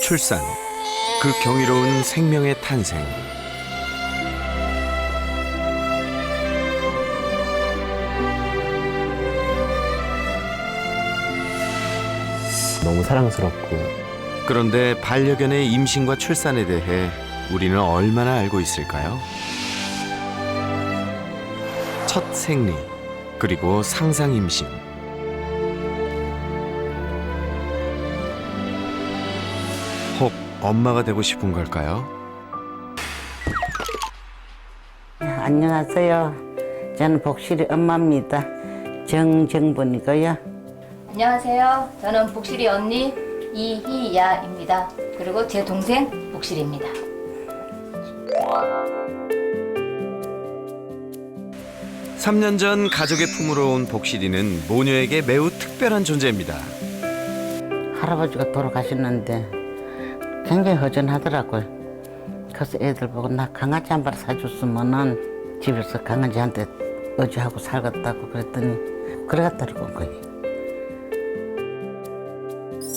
출산, 그 경이로운 생명의 탄생. 너무 사랑스럽고. 그런데 반려견의 임신과 출산에 대해 우리는 얼마나 알고 있을까요? 첫 생리, 그리고 상상 임신. 혹 엄마가 되고 싶은 걸까요? 안녕하세요. 저는 복실이 엄마입니다. 정정분이고요. 안녕하세요. 저는 복실이 언니 이희야입니다. 그리고 제 동생 복실입니다. 삼 년 전 가족의 품으로 온 복실이는 모녀에게 매우 특별한 존재입니다. 할아버지가 돌아가셨는데 굉장히 허전하더라고요. 그래서 애들 보고 나 강아지 한 발 사줬으면은 집에서 강아지한테 어지하고 살겠다고 그랬더니 그래가 데리고 온 거예요.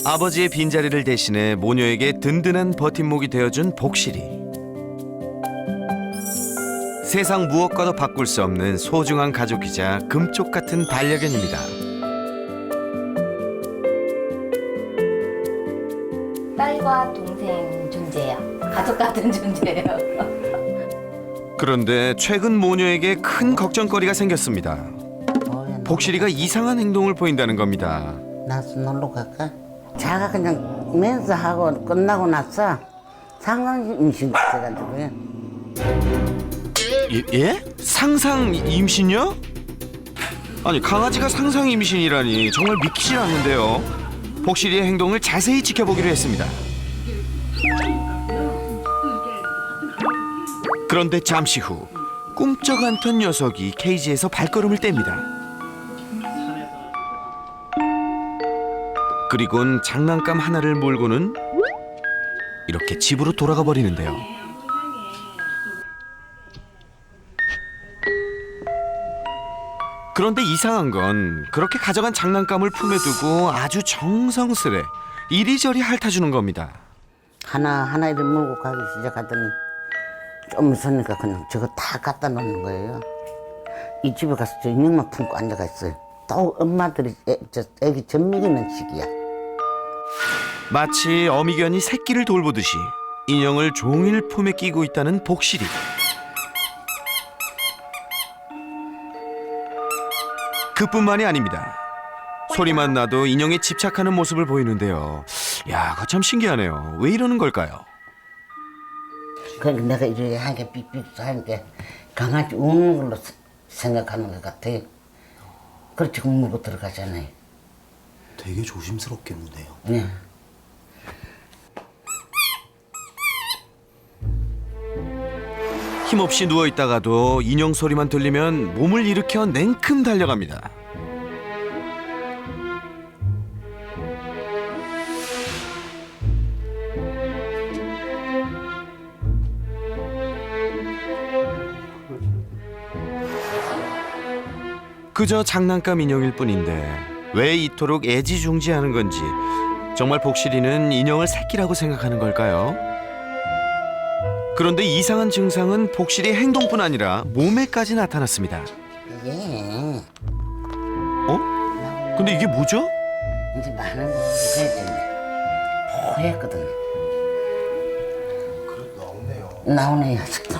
아버지의 빈자리를 대신해 모녀에게 든든한 버팀목이 되어준 복실이. 세상 무엇과도 바꿀 수 없는 소중한 가족이자 금쪽 같은 반려견입니다. 딸과 동생 존재예요. 가족 같은 존재예요. 그런데 최근 모녀에게 큰 걱정거리가 생겼습니다. 뭐야, 복실이가 이상한 행동을 보인다는 겁니다. 나서 놀러 갈까? 자가 그냥 멘스하고 끝나고 나서 상상 임신 있어가지고요. 예? 상상 임신요? 아니 강아지가 상상 임신이라니 정말 믿기질 않는데요. 복실이의 행동을 자세히 지켜보기로 했습니다. 그런데 잠시 후 꿈쩍 않던 녀석이 케이지에서 발걸음을 뗍니다. 그리곤 장난감 하나를 몰고는 이렇게 집으로 돌아가 버리는데요. 그런데 이상한 건 그렇게 가져간 장난감을 품에 두고 아주 정성스레 이리저리 핥아주는 겁니다. 하나하나 이렇게 물고 가기 시작하더니 좀 있으니까 그냥 저거 다 갖다 놓는 거예요. 이 집에 가서 저 인형만 품고 앉아가 있어요. 또 엄마들이 애기 젖 먹이는 시기야. 마치 어미견이 새끼를 돌보듯이 인형을 종일 품에 끼고 있다는 복실이. 그뿐만이 아닙니다. 소리만 나도 인형에 집착하는 모습을 보이는데요. 야, 그거 참 신기하네요. 왜 이러는 걸까요? 그러니까 내가 이렇게 하게 삑삑 하니까 강아지 우는 걸로 생각하는 것 같아요. 그렇지 물고 들어가잖아요. 되게 조심스럽겠는데요. 네. 힘없이 누워있다가도 인형 소리만 들리면 몸을 일으켜 냉큼 달려갑니다. 그저 장난감 인형일 뿐인데 왜 이토록 애지중지하는 건지, 정말 복실이는 인형을 새끼라고 생각하는 걸까요? 그런데 이상한 증상은 복실이 행동뿐 아니라 몸에까지 나타났습니다. 이게 근데 이게 뭐죠? 이제 많은 거 그랬잖아요. 포했거든. 그래도 나오네요. 나오네요, 아직도.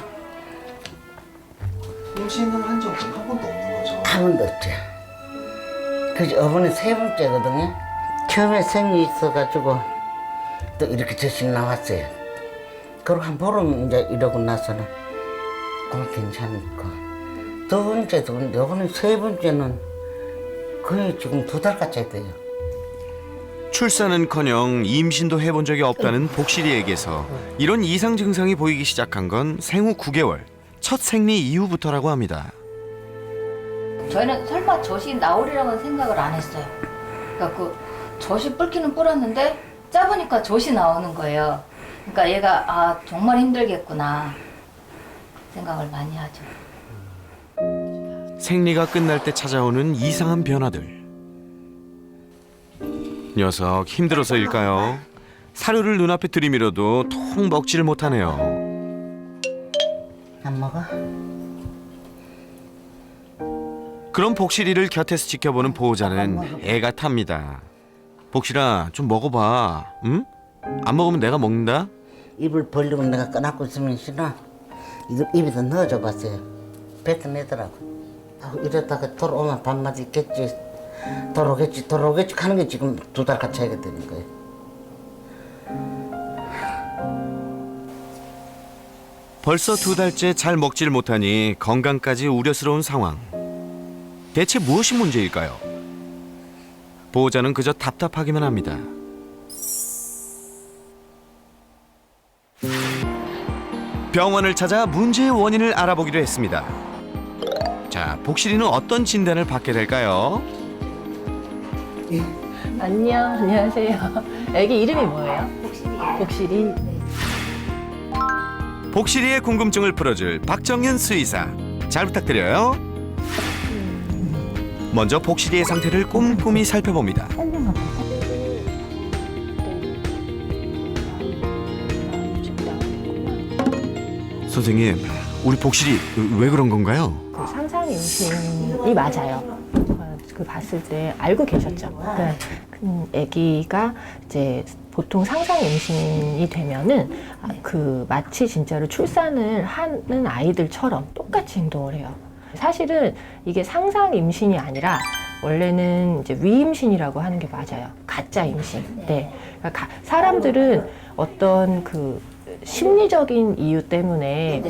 임신을 한 적은 한 번도 없는 거죠? 한 번도 없지. 그래서 이번에 세 번째거든요. 처음에 생이 있어가지고 또 이렇게 젖이 나왔어요. 그리고 한 보름 이제 이러고 나서는 괜찮으니까. 두 번째도 근데 이번에 세 번째는 거의 지금 2달까지 돼요. 출산은커녕 임신도 해본 적이 없다는 복실이에게서 이런 이상 증상이 보이기 시작한 건 생후 9개월, 첫 생리 이후부터라고 합니다. 저희는 설마 젖이 나오리라고는 생각을 안 했어요. 그러니까 젖이 뿔기는 뿔었는데 짜보니까 젖이 나오는 거예요. 그러니까 얘가 아 정말 힘들겠구나 생각을 많이 하죠. 생리가 끝날 때 찾아오는 이상한 변화들. 녀석 힘들어서일까요? 사료를 눈앞에 들이밀어도 통 먹지를 못하네요. 안 먹어? 그럼 복실이를 곁에서 지켜보는 보호자는 애가 탑니다. 복실아, 좀 먹어봐. 응? 안 먹으면 내가 먹는다. 입을 벌리고 내가 꺼놓고 있으면 싫어. 입에서 넣어줘 봤어요. 뱉어내더라고. 이러다가 돌아오면 밥맛 있겠지. 돌아오겠지 하는 게 지금 2달 같이 하게 되는 거예요. 벌써 2달째 잘 먹질 못하니 건강까지 우려스러운 상황. 대체 무엇이 문제일까요? 보호자는 그저 답답하기만 합니다. 병원을 찾아 문제의 원인을 알아보기로 했습니다. 자, 복실이는 어떤 진단을 받게 될까요? 안녕하세요. 애기 이름이 뭐예요? 복실이. 복실이의 궁금증을 풀어줄 박정윤 수의사. 잘 부탁드려요. 먼저 복실이의 상태를 꼼꼼히 살펴봅니다. 선생님, 우리 복실이 왜 그런 건가요? 그 상상 임신이 맞아요. 그 봤을 때 알고 계셨죠. 그러니까 아기가 이제 보통 상상 임신이 되면은 그 마치 진짜로 출산을 하는 아이들처럼 똑같이 행동을 해요. 사실은 이게 상상 임신이 아니라 원래는 이제 위임신이라고 하는 게 맞아요. 가짜 임신. 네. 그러니까 사람들은 어떤 그 심리적인 이유 때문에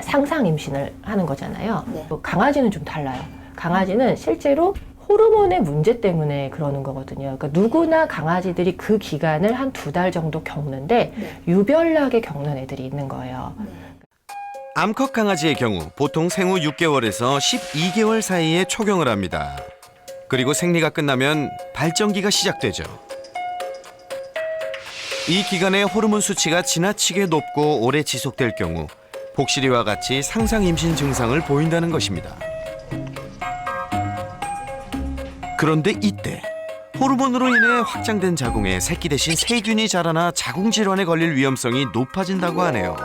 상상 임신을 하는 거잖아요. 강아지는 좀 달라요. 강아지는 실제로 호르몬의 문제 때문에 그러는 거거든요. 그러니까 누구나 강아지들이 그 기간을 한 2달 정도 겪는데 유별나게 겪는 애들이 있는 거예요. 암컷 강아지의 경우 보통 생후 6개월에서 12개월 사이에 초경을 합니다. 그리고 생리가 끝나면 발정기가 시작되죠. 이 기간에 호르몬 수치가 지나치게 높고 오래 지속될 경우 복실이와 같이 상상 임신 증상을 보인다는 것입니다. 그런데 이때 호르몬으로 인해 확장된 자궁에 새끼 대신 세균이 자라나 자궁 질환에 걸릴 위험성이 높아진다고 하네요.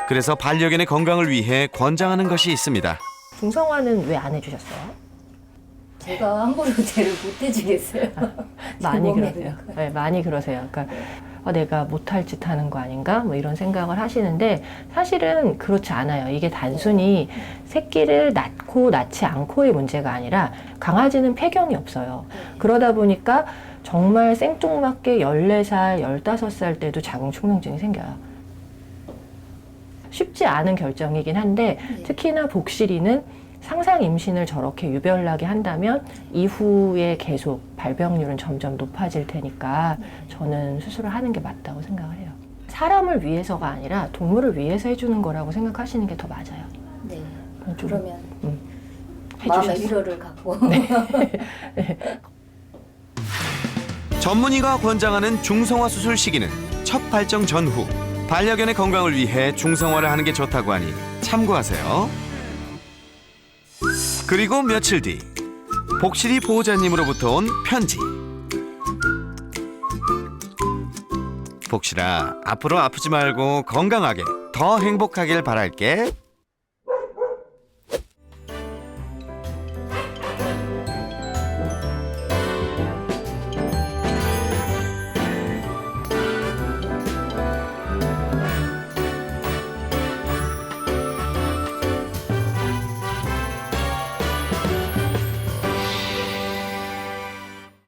그래서 반려견의 건강을 위해 권장하는 것이 있습니다. 중성화는 왜 안 해주셨어요? 제가 함부로 죄를 못 해주겠어요. 많이 몸에 그러세요. 네, 많이 그러세요. 그러니까 내가 못할 짓 하는 거 아닌가? 뭐 이런 생각을 하시는데 사실은 그렇지 않아요. 이게 단순히 새끼를 낳고 낳지 않고의 문제가 아니라 강아지는 폐경이 없어요. 그러다 보니까 정말 생뚱맞게 14살, 15살 때도 자궁 축농증이 생겨요. 쉽지 않은 결정이긴 한데 특히나 복실이는 상상 임신을 저렇게 유별나게 한다면 이후에 계속 발병률은 점점 높아질 테니까 저는 수술을 하는 게 맞다고 생각을 해요. 사람을 위해서가 아니라 동물을 위해서 해주는 거라고 생각하시는 게 더 맞아요. 네. 좀, 그러면 해주셨어요. 마음의 위로를 갖고 전문의가 권장하는 중성화 수술 시기는 첫 발정 전후. 반려견의 건강을 위해 중성화를 하는 게 좋다고 하니 참고하세요. 그리고 며칠 뒤 복실이 보호자님으로부터 온 편지. 복실아, 앞으로 아프지 말고 건강하게 더 행복하길 바랄게.